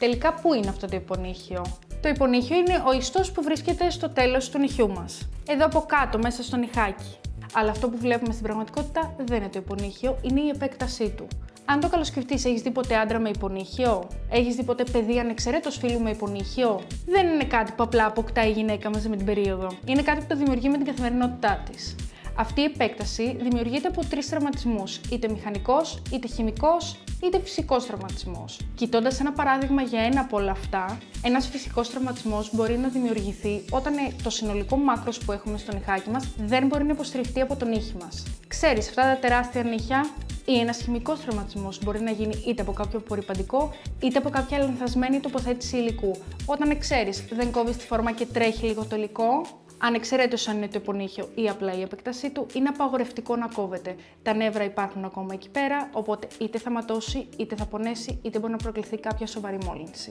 Τελικά, πού είναι αυτό το υπονύχιο? Το υπονύχιο είναι ο ιστός που βρίσκεται στο τέλος του νυχιού μας. Εδώ από κάτω, μέσα στο νυχάκι. Αλλά αυτό που βλέπουμε στην πραγματικότητα δεν είναι το υπονύχιο, είναι η επέκτασή του. Αν το καλοσκεφτείς, έχεις δει ποτέ άντρα με υπονύχιο? Έχεις δει ποτέ παιδί ανεξαιρέτως φίλου με υπονύχιο? Δεν είναι κάτι που απλά αποκτά η γυναίκα μαζί με την περίοδο. Είναι κάτι που το δημιουργεί με την καθημερινότητά της. Αυτή η επέκταση δημιουργείται από 3 τραυματισμούς, είτε μηχανικός, είτε χημικός, είτε φυσικός τραυματισμός. Κοιτώντας ένα παράδειγμα για ένα από όλα αυτά, ένας φυσικός τραυματισμός μπορεί να δημιουργηθεί όταν το συνολικό μάκρος που έχουμε στο νυχάκι μας δεν μπορεί να υποστηριχτεί από το νύχι μας. Ξέρεις, αυτά τα τεράστια νύχια, ή ένας χημικός τραυματισμός μπορεί να γίνει είτε από κάποιο απορρυπαντικό, είτε από κάποια λανθασμένη τοποθέτηση υλικού. Όταν ξέρεις, δεν κόβεις τη φόρμα και τρέχει λίγο το υλικό. Ανεξαιρέτως αν είναι το υπονύχιο ή απλά η επέκτασή του, είναι απαγορευτικό να κόβεται. Τα νεύρα υπάρχουν ακόμα εκεί πέρα, οπότε είτε θα ματώσει, είτε θα πονέσει, είτε μπορεί να προκληθεί κάποια σοβαρή μόλυνση.